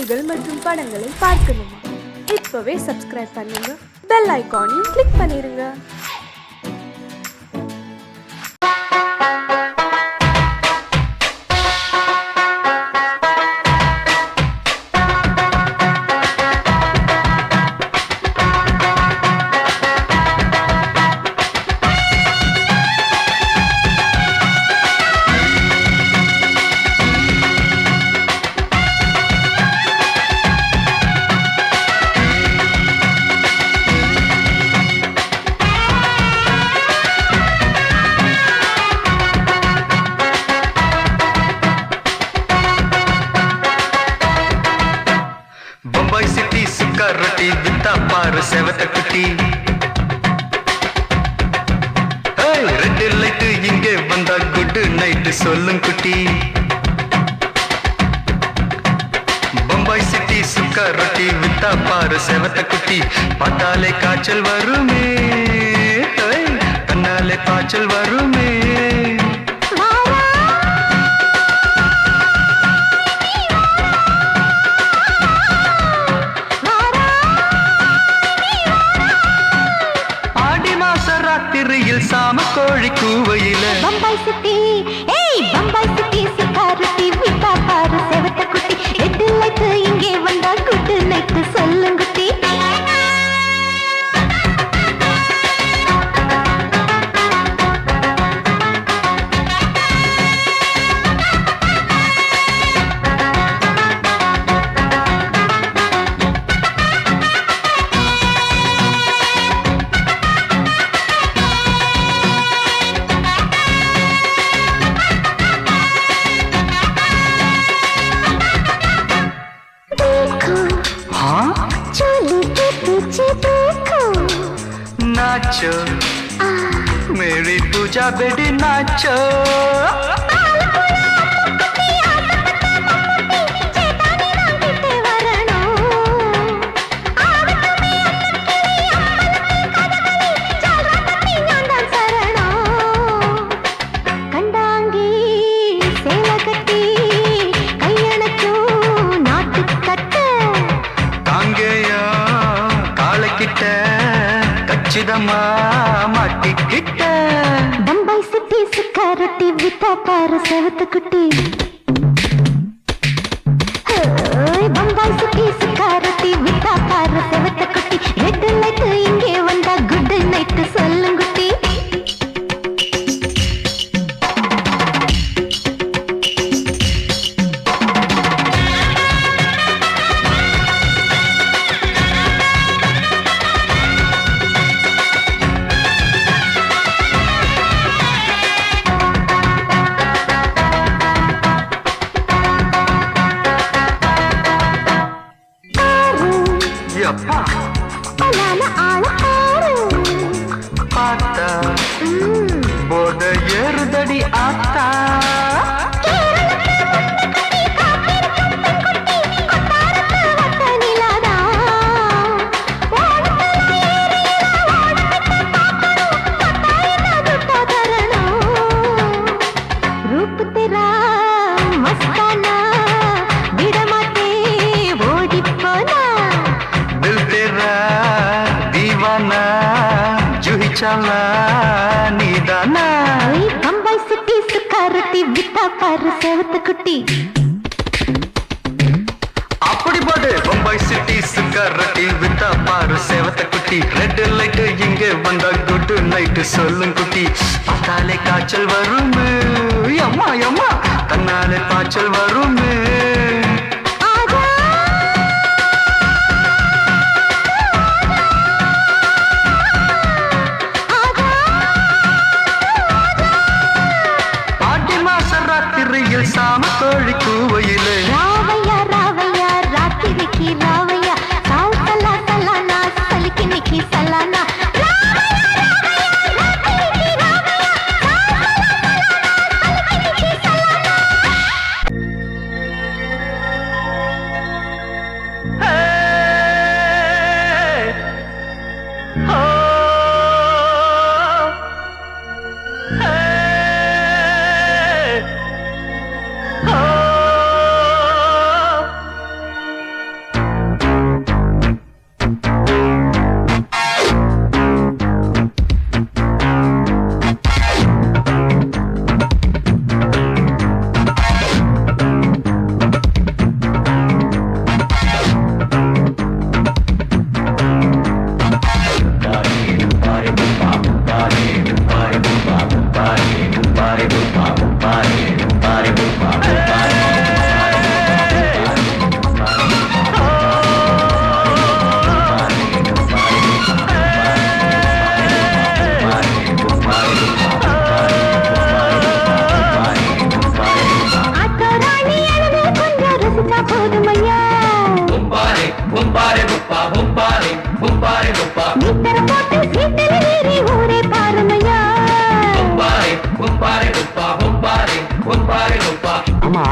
செய்திகள் மற்றும் படங்களை பார்க்கணுமா? இப்பவே சப்ஸ்கிரைப் பண்ணுங்க, பெல் ஐகானையும் கிளிக் பண்ணிருங்க. बम्बई सिटी सुक्का रोटी बिता पार सेवत कुटी रेड लाइट इंगे वंदा गुड नाइट सोलुं कुटी बम्बई सिटी सुक्का रोटी बिता पार सेवत कुटी पटाले काचल वरुमे कन्नाले काचल वरुमे சாம கோழி கூவையில பம்பாய் சிட்டி பம்பாய் சிட்டி சிக்காரத்தி விட்டா பாரு செவத்த குட்டி ரெட் லைட் இங்கே வந்தா குட் நைட் சொல்லுங்குட்டி नाचो मेरी पूजा बेटी नाचो बम्बई सिटी सिक्योरिटी विता पार सेवत कुटी बम्बई सिटी सिक्योरिटी विता पार सेवत कुटी रेड लाइट इंगे वंदा गुड नाइट सोलुंगुटी बोर्ड एरुदड़ी आता रूप तेरा मस्ताना बिड़माते ओडी पोना दिल तेरा दीवाना जूही चला नीदाना बम्बई सिटी सिक्योरिटी विता पार सेवत कुटी அப்படி போடு பம்பாய் சிட்டி சிக்காரட்டி வித்தா பாரு சேவத்த குட்டி ரெட் லைட் இங்கே வந்தா குட் நைட் சொல்லும் குட்டி பார்த்தாலே காய்ச்சல் வருமே அம்மா அம்மா தன்னாலே பாய்ச்சல் வருமே ஆடி மாச ராத்திரியில் சாம கோழி கூவையிலே ராவையா ராவையா ராத்திரிக்கு ராவையா சால் சலா சலானா சலிக்கு நிக்கி சலானா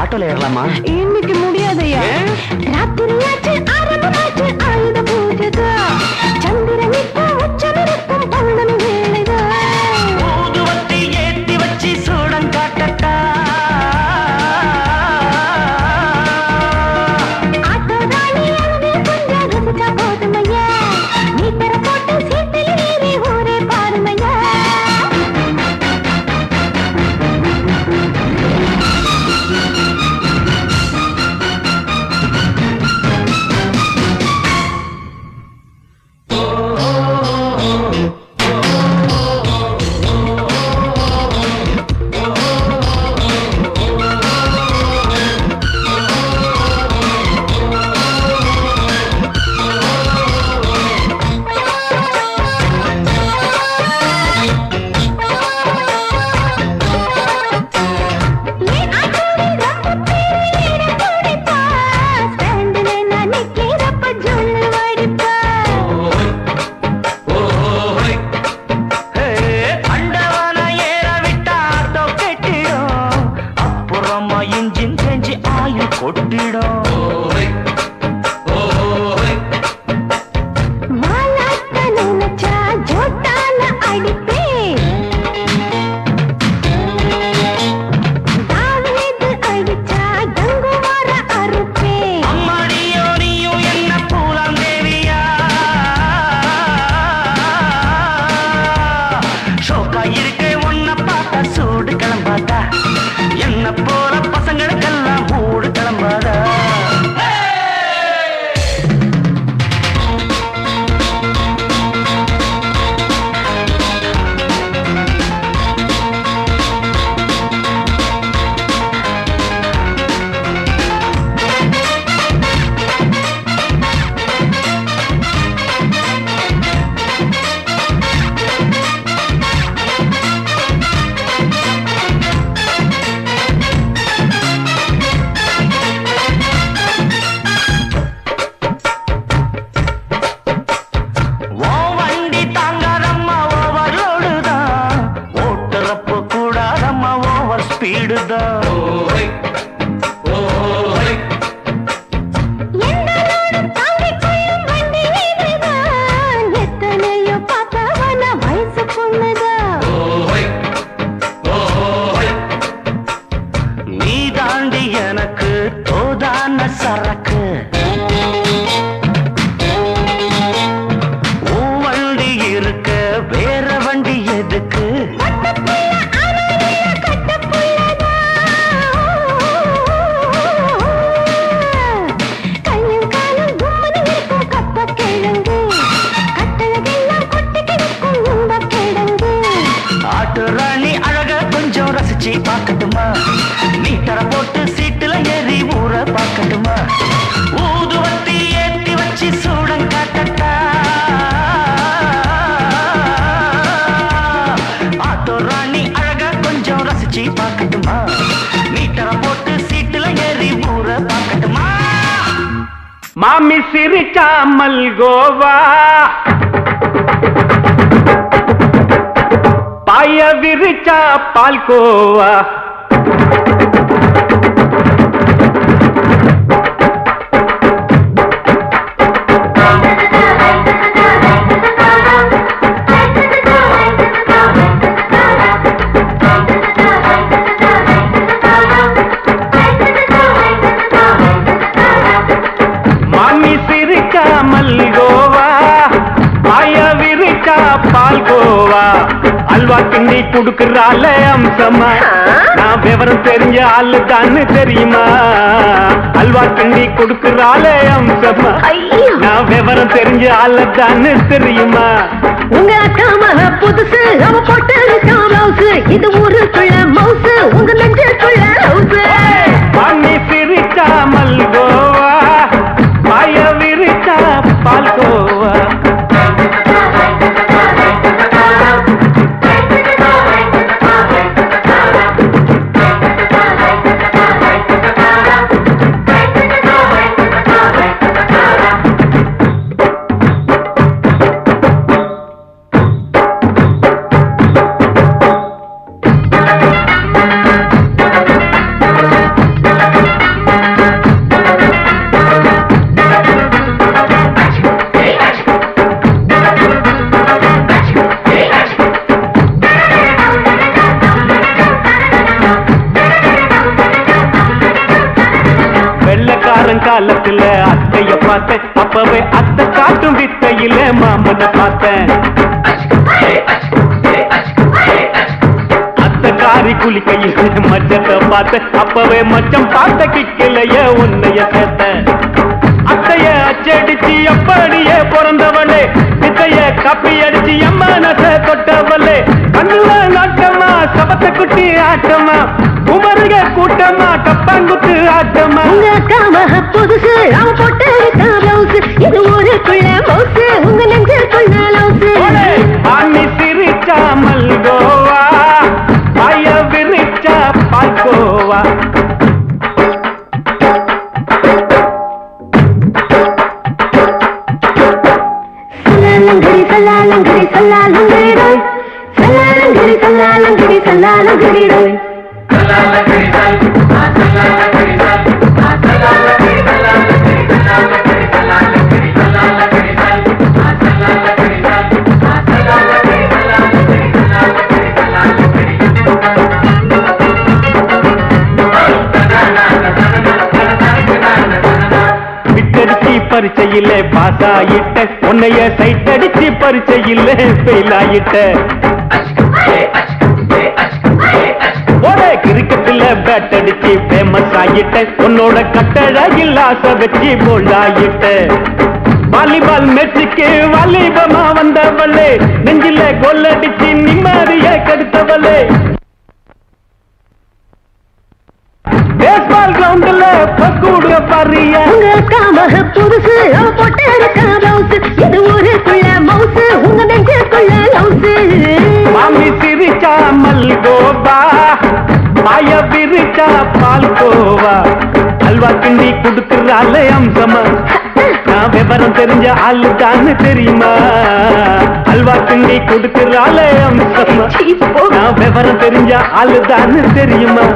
ஆட்டோல ஏறலாமா? இன்னைக்கு முடியாதையா? ராத்திரியாச்சு ஆரம்பமாச்சு ஆயுத பூஜைதா. சந்திரன் இப்ப உச்சமிருக்கும் பௌர்ணமி வேளைதா. ஊதுவத்தி ஏத்தி வச்சு சூடம் காட்டட்டா. ஆட்டோ ராணி அங்கே கொஞ்சம் ருசிச்சா போதுமையா. நீ தர போட்டு சீட்டில் ஏறி ஊரே பாருமையா. பார்க்கட்டுமா? மீட்டர போட்டு சீட்டுல ஏறி ஊற பார்க்கட்டுமா? ஊதுவத்தி ஏத்தி வச்சு சூடம் காட்டட்டா. ஆட்டோ ராணி அழகா கொஞ்சம் ரசிச்சு பார்க்கட்டுமா? மீட்டர போட்டு சீட்டுல ஏறி ஊற பார்க்கட்டுமா? மாமி சிரிச்சா மல்கோவா, பாய விரிச்சா பால்கோவா, மாமி சிரிச்சா மல்கோவா, பாய விரிச்சா பால்கோவா, அல்வா கிண்டி குடுக்கறால அம்சமா, நான் விவரம் தெரிஞ்ச ஆளு தான்னு தெரியுமா? அல்வா கிண்டி குடுக்கறால அம்சமா, நான் விவரம் தெரிஞ்ச ஆளு தான்னு தெரியுமா? உங்க அக்கா மக புதுசு, அவ போட்டு மவுசு, இது ஊருக்குள்ள மவுசு, உங்க நெஞ்சுக்குள்ள ஹவுசு. பண்ணி சிரிச்சா மல்கோவா, பாய விரிச்சா பால்கோவா. காலத்துல அத்தைய பார்த்தேன், அப்பவே அத்தை காட்டும் வித்தையில மாமனை பார்த்தேன். அத்தை காரி குளிக்கையில் மச்சத்தை பார்த்தேன், அப்பவே மச்சம் பார்த்த கிக்கலைய உன்னைய சேர்த்தேன். அத்தைய அச்சடிச்சு அப்படியே பிறந்தவளே, வித்தைய காப்பி அடிச்சு எம்மனச தொட்டவளே. கண்ணுல நாட்டமா சபத்த குட்டி ஆட்டமா, உமருக கூட்டமா கப்பாங்குத்து ஆட்டமா. உங்க அக்காம புதுசு அவன் போட்டு பிளவுஸ், இது ஊருக்குள்ள மவுசு உங்க நெஞ்சுக்குள்ள லவுசு. ஆணி சிரிச்சா மல்கோவா, பாய விரிச்சா பால்கோவா. சல்லாலங்கடி சல்லாலங்கடி சல்லாலங்கடி சல்லாலங்கடி சல்லாலங்கடி விட்டடிச்சு பரிச்சையில பாஸ் ஆயிட்ட, உன்னைய சைட் அடிச்சு பரிச்சையில ஃபெயில் ஆயிட்ட. ஒரே கிரிக்கெட்ல பேட் அடிச்சு ஃபேமஸ் ஆயிட்ட, உன்னோட கட்டழகில் ஆசை வச்சு போல்ட் ஆயிட்ட. வாலிபால் மேட்சுக்கு வாலிபமா வந்தவளே, நெஞ்சில கோல் அடிச்சு நிம்மதிய கெடுத்தவளே. பேஸ்பால் கிரவுண்ட்ல பக்கூட பாரியா. உங்க அக்காம புதுசு அவ போட்டு பிளவுஸ், இது ஊருக்குள்ள மவுசு உங்க நெஞ்சுக்குள்ள லவுசு. மாமி சிரிச்சா மல்கோவா, பாய விரிச்சா பால்கோவா. அல்வா கிண்டி குடுக்கறால அம்சமா, நான் விவரம் தெரிஞ்ச ஆளு தானு தெரியுமா. அல்வா கிண்டி குடுக்கறால அம்சமா, நான் விவரம் தெரிஞ்ச ஆளு தானு தெரியுமா.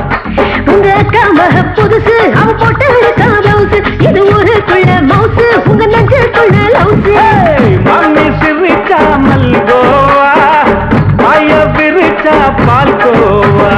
உங்க அக்காம புதுசு அவ போட்டு பிளவுஸ், இது ஊருக்குள்ள மவுசு உங்க நெஞ்சுக்குள்ள லவுசு. மாமி சிரிச்சா மல்கோவா, பாய விரிச்சா பால்கோவா.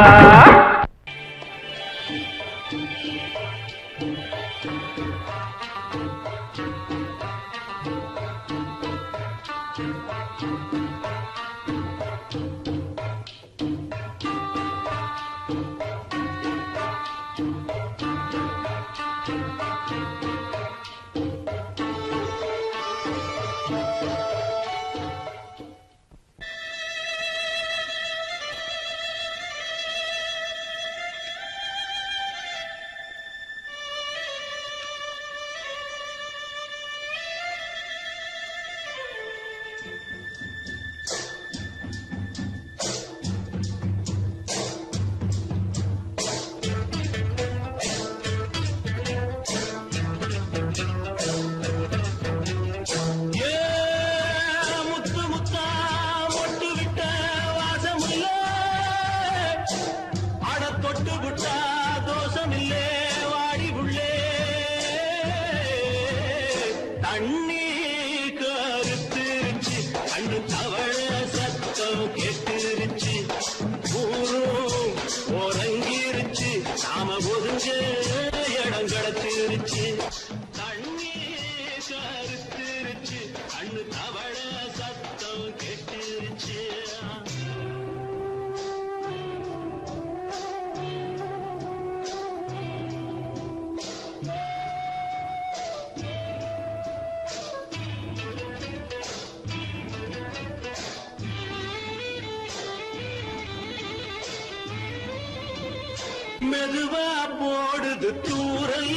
மெதுவா போடுது தூரல்,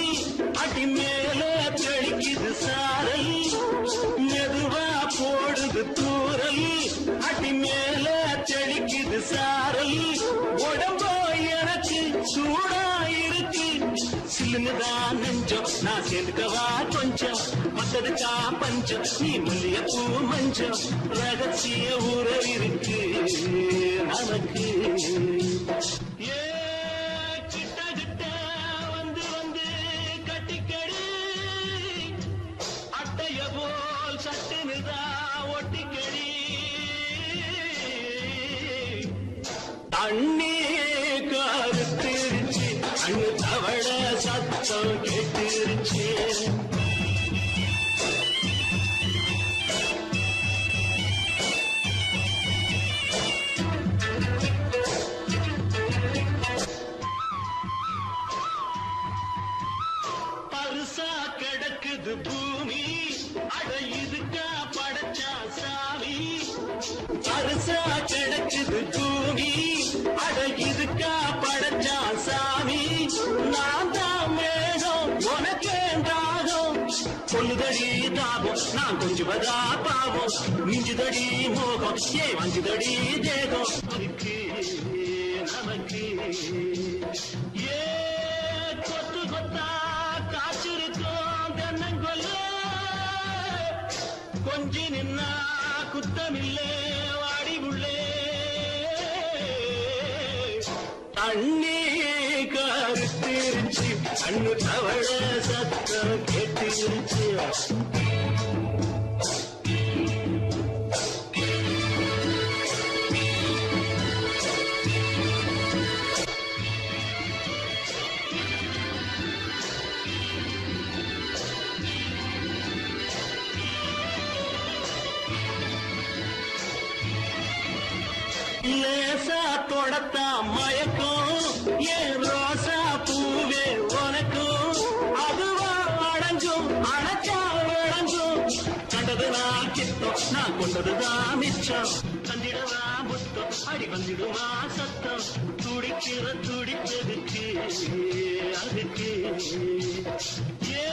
அடி மேல தெளிக்குது சாரல். மெதுவா போடுது தூரல், அடி மேல தெளிக்குது சாரல். உடம்போ எனக்கு சூடா இருக்கு, சில்லுதான் நெஞ்சம் நான் சேர்ந்துக்கவா கொஞ்சம். மத்ததுக்கா பஞ்சம் நீ மல்லிய பூ மஞ்சம், ரகசிய உறவு இருக்கு நமக்கு. தண்ணி கருத்திருச்சு, அண்ணு தவள சத்தம் கேட்டுருச்சு. கிடக்குது பூமி அட இதுக்கா படைச்சா சாமி அரிசா கிடக்குது பூமி அட இதுக்கா படைச்சா சாமி நான் தான் மேகம் உனக்கேண்டாகும் சொல்லுதடி தாபம் நான் கொஞ்சுவதா பாவம் மிஞ்சுதடி மோகம் ஏ வஞ்சுதடி தேகம் அதுக்கு நமக்கு ஏ கொத்து கொத்தா காய்ச்சிருக்கோம் தென்னங்கொல்ல கொஞ்சி நின்னா குத்தமில்லே வாடி உள்ளே தண்ணி கருத்திருச்சு கண்ணு தவழ சத்தம் கேட்டிருச்சு லேசா தொடத்தா மயக்கும் ஏன் ரோசா பூவே உனக்கும் அதுவா அடைஞ்சும் அணைச்சா விளைஞ்சும் கண்டது நான் கித்தம் நான் கொண்டதுதான் மிச்சம் தந்திடவா முத்தம் அடி வந்திடுமா சத்தம் துடிக்கிற துடிப்பதுக்கு அதுக்கு ஏ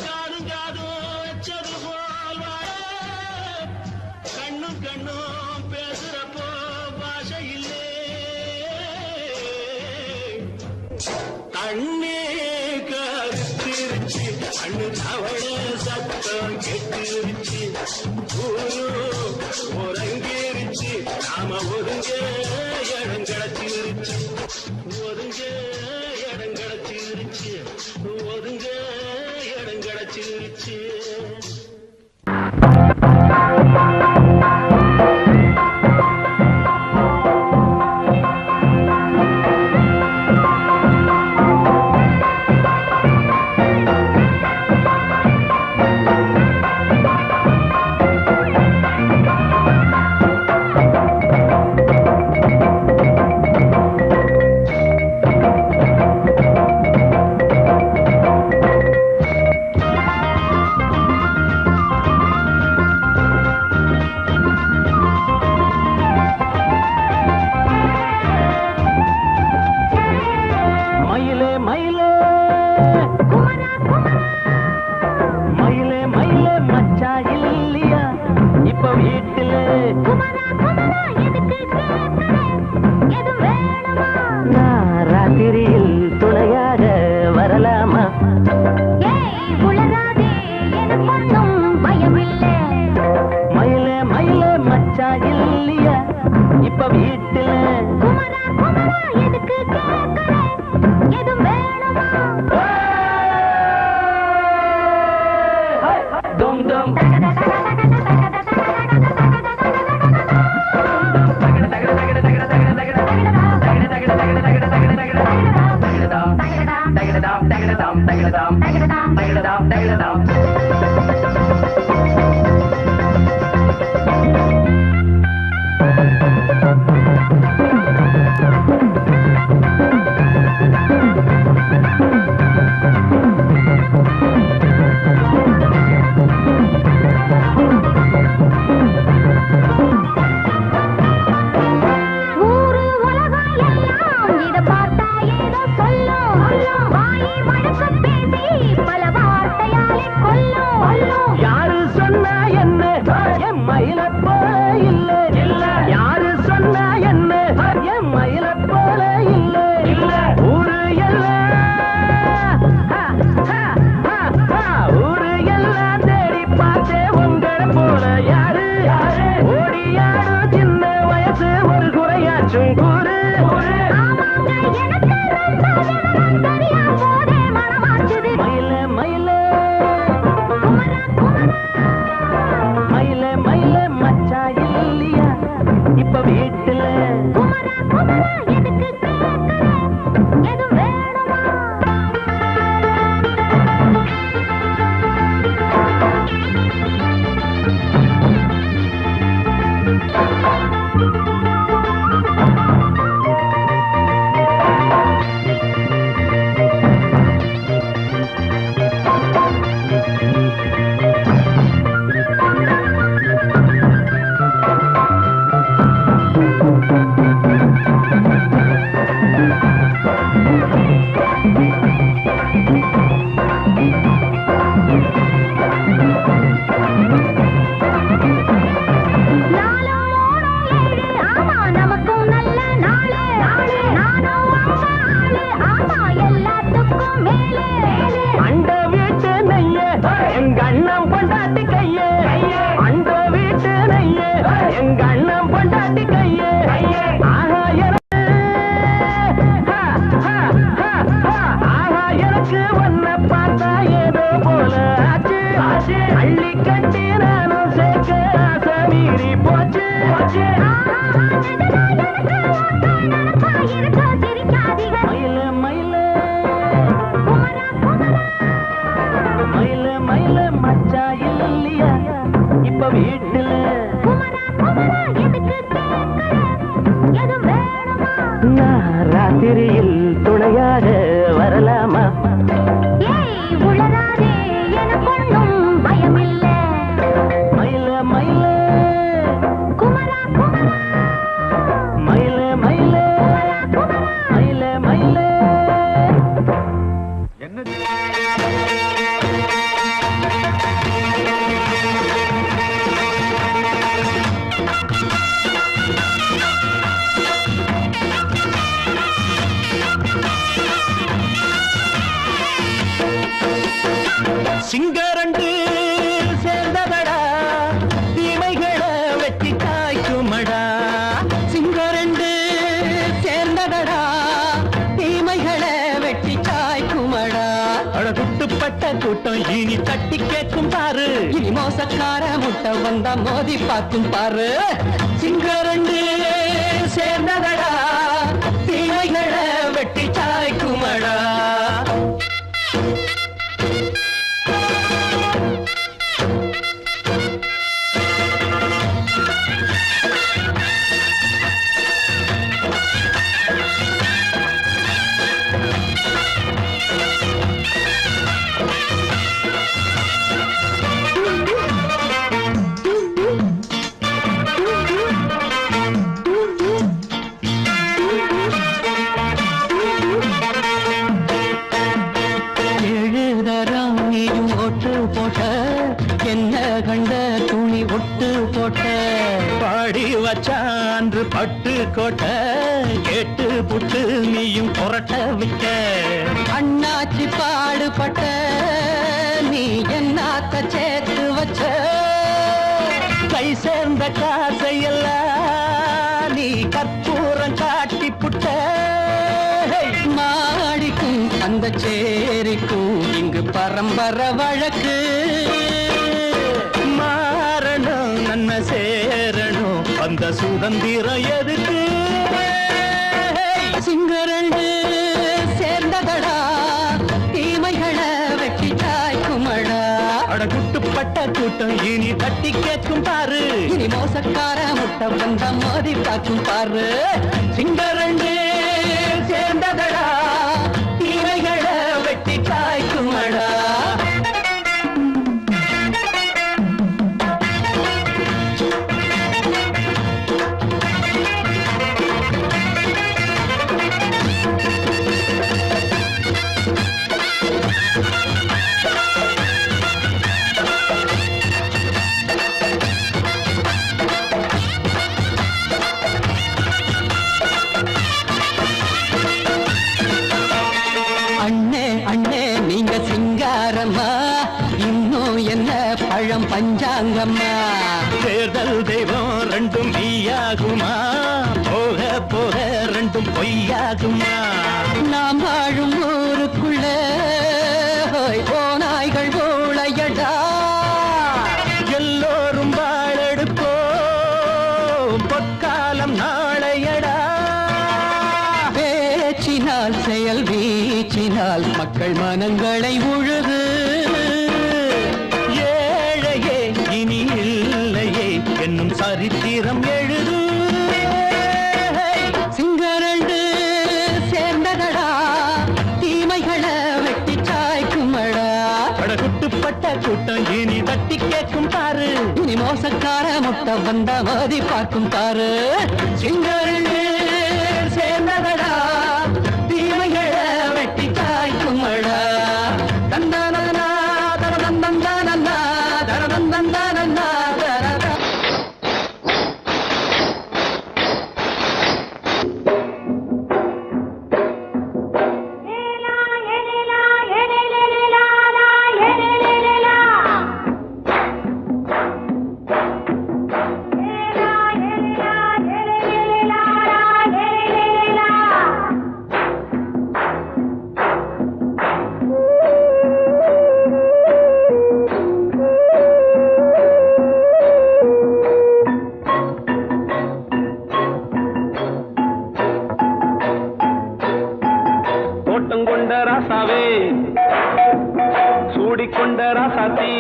காதும் காதும் வச்சது போல் வாழ கண்ணும் கண்ணும் பேசுறப்போ பாஷை இல்லே தண்ணே கருத்திருச்சு கண்ணு தவழ சத்தம் கெட்டிருச்சு ஊரு உறங்கிருச்சு நாம ஒதுங்க இடம் கிடச்சிருச்சு ஒதுங்க இடம் கிடச்சிருச்சு ஒதுங்க இடம் கிடச்சிருச்சு மயில மயில மச்சா போல ஆச்சு அள்ளி கட்டி நானும் சேர்க்க ஆசை மீறி போச்சு மயில மயில மயில மயில மச்சா இல்லையா இப்ப வீட்டுல நான் ராத்திரியில் துணையாக வரலாமா மயில மயில மயில மயில மயில மயில சிங்கரண்டு சேர்ந்ததடா தீமைகளை வெட்டி காய்க்குமடா சிங்கரண்டு சேர்ந்ததடா தீமைகளை வெட்டி காய்க்குமடா அழகுட்டுப்பட்ட கூட்டம் இனி தட்டி கேட்கும் பாரு இனி மோசக்கார முட்டை வந்தா மோதி பார்க்கும் பாரு சிங்கரண்டு சேர்ந்ததடா தீமைகளை வெட்டி காய்க்குமடா பாடி வச்சான்று பட்டு கோட்டை கேட்டு புட்டு நீயும் புரட்ட விட்ட அண்ணாச்சி பாடுபட்ட நீ என்னாத்த சேர்த்து வச்ச கை சேர்ந்த காசையெல்லாம் நீ கற்பூரம் காட்டி புட்ட மாடிக்கும் அந்த சேரிக்கும் இங்கு பரம்பரை வழக்கு மாறணும் நன்மை சேரணும் அந்த சுதந்திரம் எதுக்கு சிங்கரண்டு சேர்ந்ததடா தீமைகளை வெட்டி காய்க்குமடா அடகுட்டுப்பட்ட கூட்டம் இனி தட்டி கேட்கும் பாரு இனி மோசக்கார முட்டை வந்த மோதி பார்க்கும் பாரு சிங்கரண்டு சேர்ந்ததடா தீமைகளை வெட்டி காய்க்குமடா பஞ்சாங்கம்மா தேர்தல் தெய்வம் ரெண்டும் மெய்யாகுமா போக போக ரெண்டும் பொய்யாகுமா நாம் வாழும் ஊருக்குள்ள ஓநாய்கள் ஊழையடா எல்லோரும் வாழெடுப்போம் பொற்காலம் நாளையடா பேச்சினால் செயல் வீச்சினால் மக்கள் மனங்களை உழுது என்னும் சரித்திரம் எழுது சிங்கரண்டு சேர்ந்ததடா தீமைகளை வெட்டி சாய்க்குமடா படகுட்டுப்பட்ட கூட்டம் இனி தட்டி கேட்கும் பாரு இனி மோசக்கார முட்டை வந்த மோதி பார்க்கும் பாரு சிங்கரண்டு சேர்ந்ததடா தீமைகளை வெட்டி சாய்க்குமடா தந்தானா தரதந்தந்தானா தரதந்தந்தானா la ராசாத்தி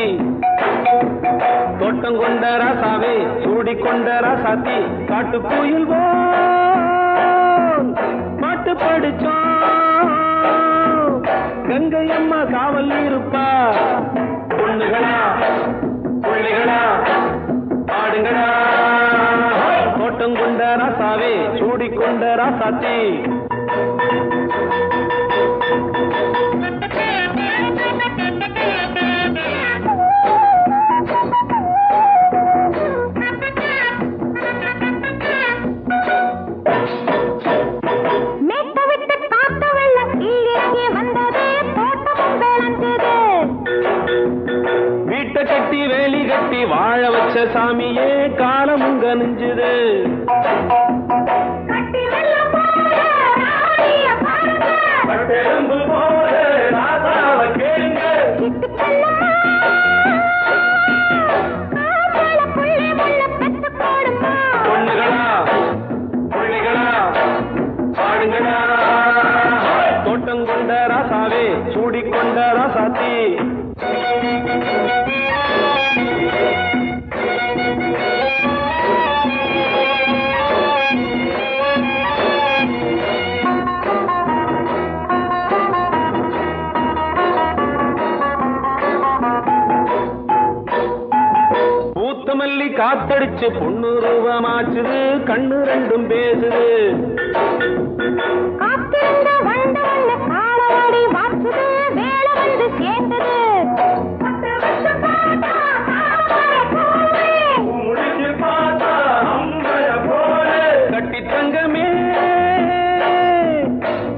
தோட்டம் கொண்ட ராசாவே சூடிக்கொண்ட ராசாத்தி காட்டு கோயில் பாட்டு படிச்சோம் கங்கை அம்மா காவல் இருப்பா பொண்ணுகளா பிள்ளைகளா ஆடுங்களா தோட்டம் கொண்ட ராசாவே சூடிக்கொண்ட ராசாத்தி கட்டி வேலி கட்டி வாழ வச்ச சாமியே காலமுங்க நெஞ்சுது பொண்ணுகளா பிள்ளைகளா பாடுங்களா தோட்டம் கொண்ட ராசாவே சூடிக்கொண்ட ராசாத்தி பூத்தமல்லி காத்தடிச்சு பொண்ணு ரூபமாச்சுது கண்ணு ரெண்டும் பேசுது கட்டி தங்கமே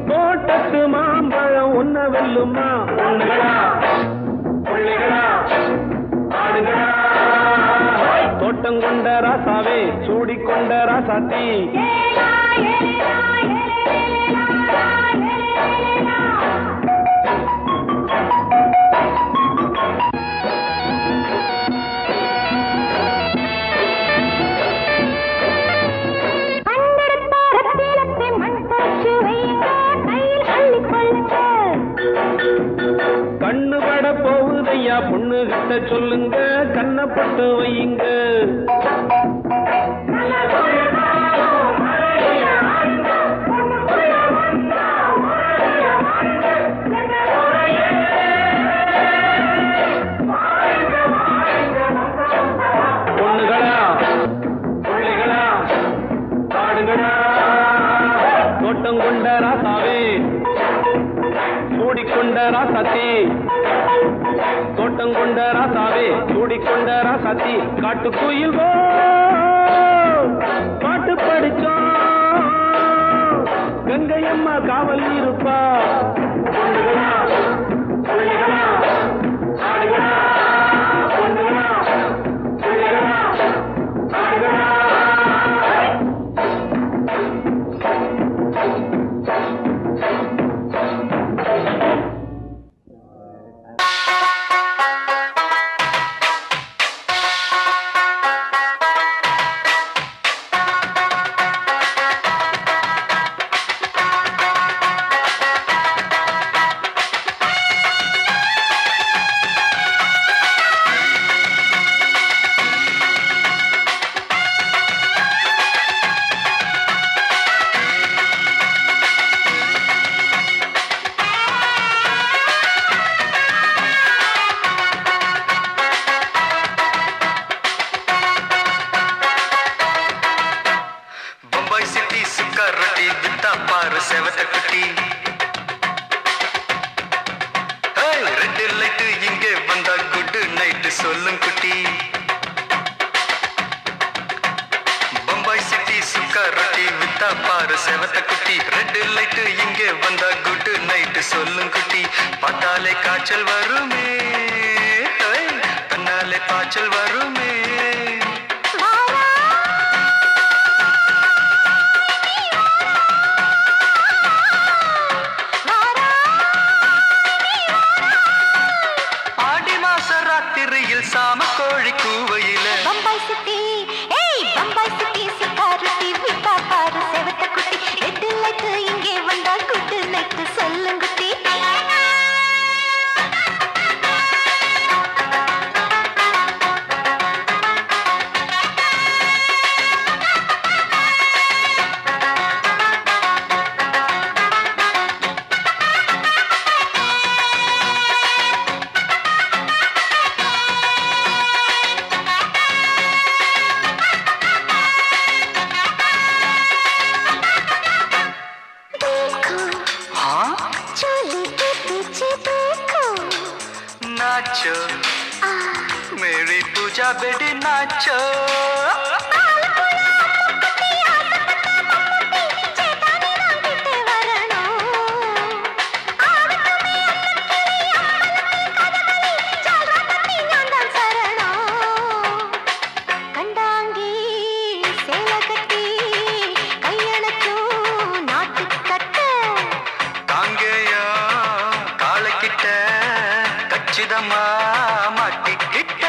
தோட்டத்து மாம்பழம் உன்ன வெல்லுமா பொண்ணுகளா பிள்ளைகளா ஆடுகளா தோட்டம் கொண்ட ராசாவே சூடிக்கொண்ட ராசாத்தி கண்ணு பட போகுதையா பொண்ணு கிட்ட சொல்லுங்க கண்ணப்பட்டு வையுங்க பொண்ணுகளா பிள்ளைகளா பாடுங்களா தோட்டம் கொண்ட ராசாவே சூடிக்கொண்ட ராசாத்தி தோட்டம் கொண்ட ராசாவே சூடிக்கொண்ட ராசாத்தி காட்டு கோயில் பாட்டு படிச்சோம் கங்கை அம்மா காவல் இருப்பா பொண்ணுகளா பிள்ளைகளா ஆடுகளா பொண்ணுகளா பிள்ளைகளா ஆடுகளா செவத்த குட்டி ரெண்டு லைட்டு இங்கே வந்தா குட் நைட்டு சொல்லும் குட்டி பம்பாய் சிட்டி சுக்கா ரொட்டி வித்தா பாரு செவத்த குட்டி ரெண்டு லைட்டு இங்கே வந்தா குட் நைட்டு சொல்லும் குட்டி பார்த்தாலே காய்ச்சல் வருமே தன்னாலே பாய்ச்சல் வருமே சாம கோழி கூவையில பம்பாய் சிட்டி பம்பாய் சிட்டி சுக்கா ரொட்டி வித்தா பாரு செவத்த குட்டி ரெட்டு லைட்டு இங்கே வந்தா குட் நைட்டு சொல்லுங்குட்டி தூஜா பெடி நாச்சோ மாட்டிக்கிட்ட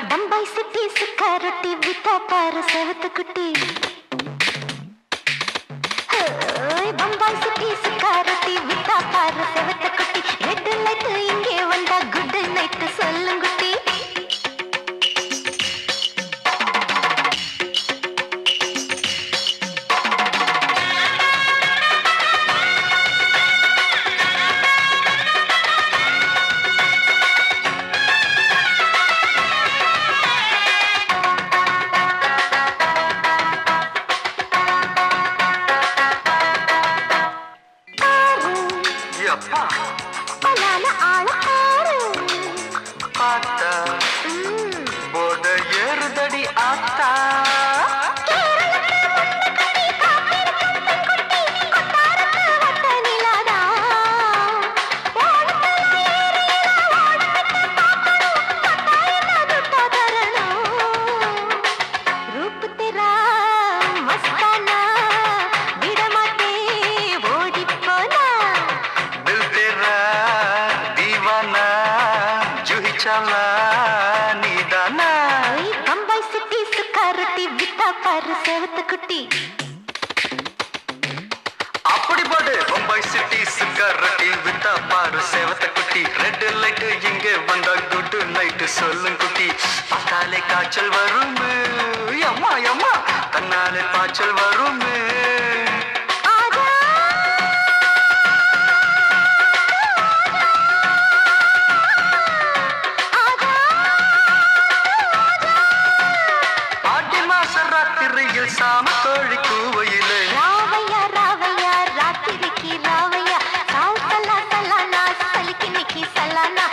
பம்பாய் சிட்டி சுக்காரொட்டி வித்தா பாரு செவத்து குட்டி பம்பாய் சிட்டி சுக்காரொட்டி வித்தா பாரு செவத்து குட்டி ரெட் லைட் இங்கே வந்தா குட் நைட் சொல்லுங்குட்டி போத ஏறுதடி ஆத்தா பம்பாய் சிட்டி சுக்காரொட்டி வித்தா பாரு செவத்து குட்டி அப்படி போடு பம்பாய் சிட்டி சுக்காரொட்டி வித்தா பாரு சேவத்த குட்டி ரெட் லைட் இங்க வந்தா குட் நைட் சொல்லும் குட்டி பார்த்தாலே காய்ச்சல் வரும் அம்மா அம்மா தன்னாலே பாய்ச்சல் வரும் சாம கோழி கூவையிலே ராவையா ராவையா ராத்திரிக்கு ராவையா சாவு சல்லா சல்லானா சலிக்கு நிக்கி சல்லானா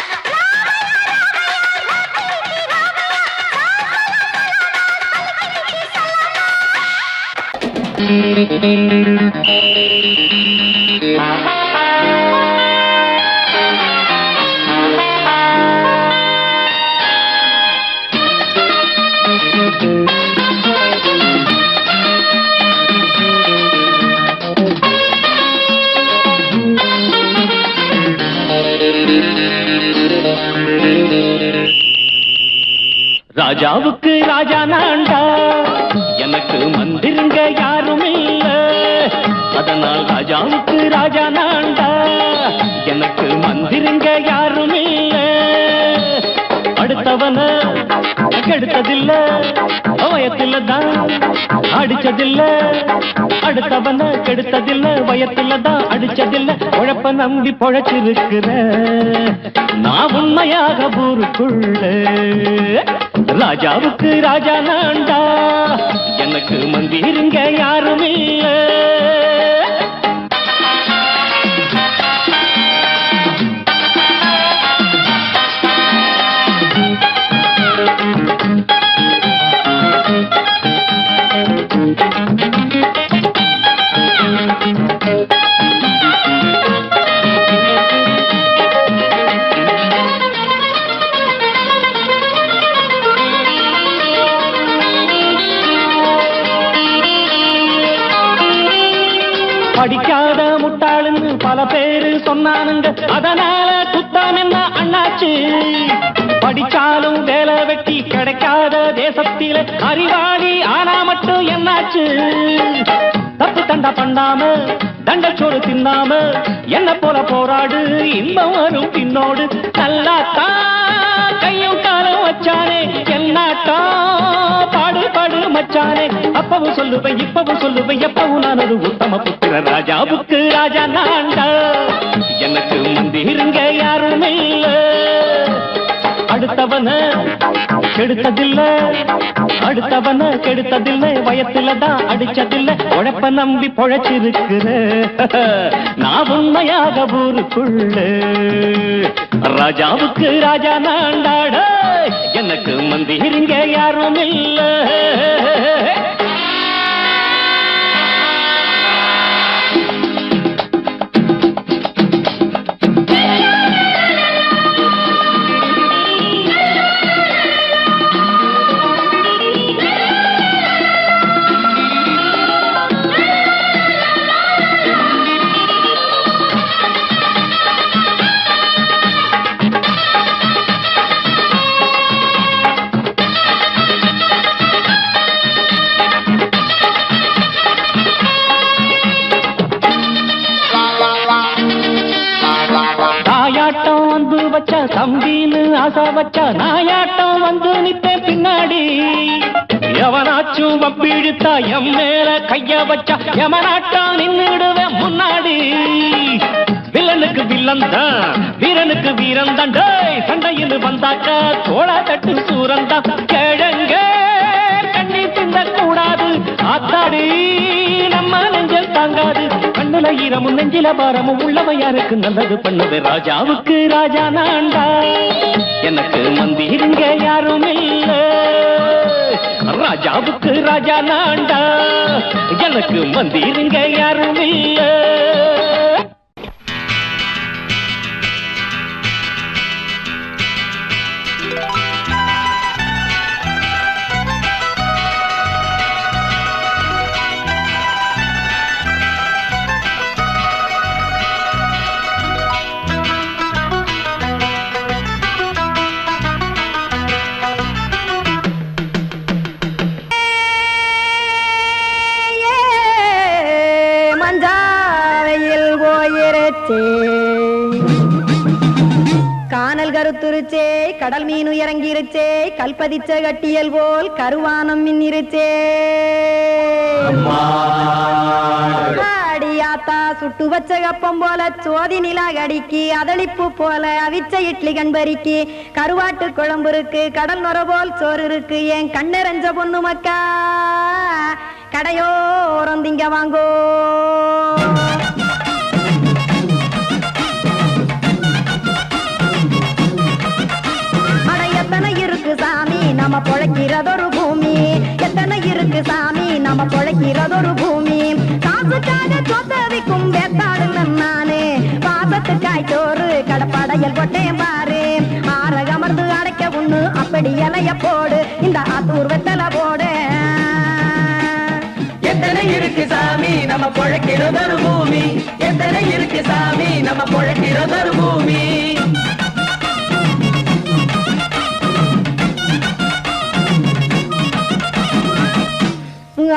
ராஜாவுக்கு ராஜா நான்டா எனக்கு மந்திருங்க யாரும் இல்ல அதனால் ராஜாவுக்கு ராஜா நான்டா எனக்கு மந்திருங்க யாரும் இல்ல அடுத்தவன கெடுத்ததில்ல வயத்துல தான் அடிச்சதில்ல அடுத்தவன கெடுத்ததில்ல வயத்துல தான் அடிச்சதில்ல உழப்ப நம்பி பொழைச்சிருக்கிற நான் உண்மையாக ஊருக்குள்ள ராஜாவுக்கு ராஜா நான்டா எனக்கு மந்திருங்க யாரும் இல்ல படிக்காத முட்டாளுன்னு பல பேரு சொன்னானுங்க அதனால குத்தம் என்ன அண்ணாச்சு படிச்சாலும் வேலை வெட்டி கிடைக்காத தேசத்தில அறிவாளி ஆனா மட்டும் என்னாச்சு தப்பு தண்டா பண்ணாம தண்டச்சோறு தின்னாம என்ன போல போராடு இன்பம் வரும் பின்னோடு நல்லாத்தா கையும் காலம் வச்சானே என்னாட்டா பாடு பாடு மச்சானே அப்பவும் சொல்லுவேன் இப்பவும் சொல்லுவேன் எப்பவும் நான் ஒரு உத்தம புத்திர ராஜாவுக்கு ராஜா நான்டா எனக்கு மந்திருங்க யாரும் இல்ல அடுத்தவன கெடுத்ததில்ல அடுத்தவன கெடுத்ததில்ல வயத்துல தான் அடிச்சதில்ல உழைப்ப நம்பி பொழைச்சிருக்கிற நான் உண்மையாக ஊருக்குள்ள ராஜாவுக்கு ராஜா நான்டாட எனக்கு மந்திர மந்திரிங்க யாரும் இல்ல. தாயாட்டம் வந்து வச்சா தம்பின்னு ஆசா வச்சா நாயாட்டம் வந்து நிப்பேன் பின்னாடி. எவனாச்சும் வப்பிழுத்தா எம் மேல கைய வச்சா எவனாட்டம் நின்னுடுவேன் முன்னாடி. வில்லனுக்கு வில்லன் தான், வீரனுக்கு வீரன் தான். சண்டையில் வந்தாக்கா தோளா தட்டு சூரன் தான். கிழங்க கண்ணி திந்த கூடாது ஆத்தாடி நம்ம நெஞ்சல் தாங்காது. கண்ணுல ஈரமும் நெஞ்சில பாரமும் உள்ளவன் யாருக்கு நல்லது பண்ணுது. ராஜாவுக்கு ராஜா நான்டா, எனக்கு மந்திருங்க யாரும் இல்ல. ராஜாவுக்கு ராஜா நான்டா, எனக்கு மந்திருங்க யாரும் இல்ல. கானல் கருத்துருச்சே, கடல் மீன் இறங்கிருச்சே, கல்பதிச்ச கட்டியல் போல் கருவானம் மின்னிருச்சே. அடியாத்தா சுட்டு வச்ச கப்பம் போல சோதி நிலா கடிக்கு, அதளிப்பு போல அவிச்ச இட்லி கண்பறிக்கு, கருவாட்டு குழம்பு இருக்கு, கடல் நுர போல் சோறு இருக்கு. என் கண்ணெரஞ்ச பொண்ணு மக்கா கடையோரம் திங்க வாங்கோ. நம்ம பொழைக்கிறதொரு பூமி, எத்தனை இருக்கு சாமி நம்ம பொழைக்கிறதொரு பூமி. காசுக்காக சொத்தவிக்கும் வேத்தாடுங்க நானே, பாசத்துக்காய் சோறு கடப்படையல் போட்டேன் பாரு. ஆரகமர்ந்து அடைக்க ஒண்ணு அப்படி இலைய போடு, இந்த ஆத்தூர் வெத்தலை போடு. எத்தனை இருக்கு சாமி நம்ம பொழைக்கிறதொரு பூமி, எத்தனை இருக்கு சாமி நம்ம பொழைக்கிறதொரு பூமி.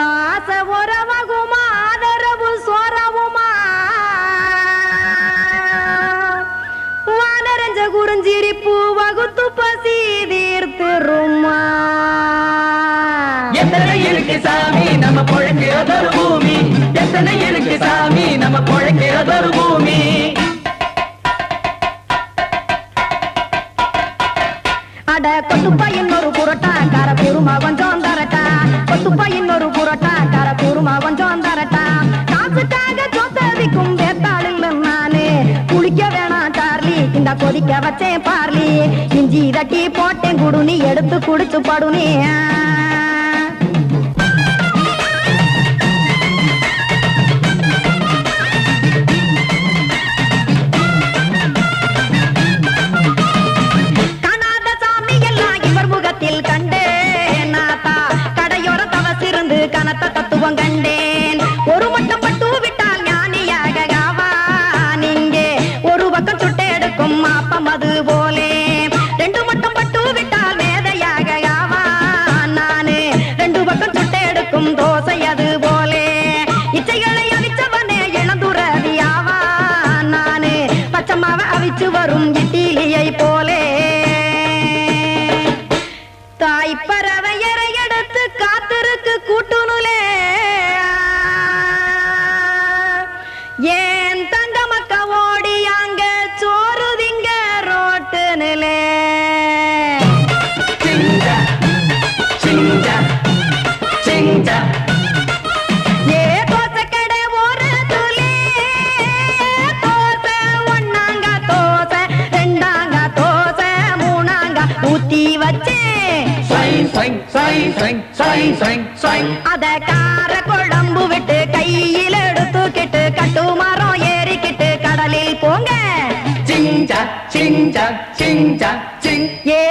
ஆசை உறவகுமா ஆதரவு சோறவுமா, வானரஞ்ச குறிஞ்சிரிப்பு வகுத்து பசி தீர்த்துருமா. எத்தனை இருக்கு சாமி நம்ம பொழைக்கிறதொரு பூமி, எத்தனை இருக்கு சாமி நம்ம பொழைக்கிறதொரு பூமி. அட கொத்துப்பா இன்னொரு புரோட்டா கார பெருமா கொஞ்சம் தரட்டா, கொத்துப்பா இன்னொரு புரோட்டா கார பெருமா கொஞ்சம் தரட்டா. காசுக்காக சொத்ததிக்கும் வேத்தாளில் நானே, குளிக்க வேணாம் சார்லி இந்த கொதிக்க வச்சேன் பார்லி. இஞ்சி தட்டி போட்டேன் குடுனி எடுத்து குடிச்சு படுனி. கனத்த தத்துவம் கண்டேன், ஒரு மட்டும் பட்டு விட்டால் ஞானியாக ஆவான் இங்கே. ஒரு பக்கம் சுட்டு எடுக்கும் மாப்பம் அது போலே, ரெண்டு மட்டும் பட்டு விட்டால் வேதையாக ஆவான் நான். Saying saying saying saying saying saying அத கார குழம்பு விட்டு கையில் எடுத்துக்கிட்டு கட்டு மரம் ஏறிக்கிட்டு கடலில் போங்க சிங் சக் சிங் சக் சிங் சக் சிங் ஏ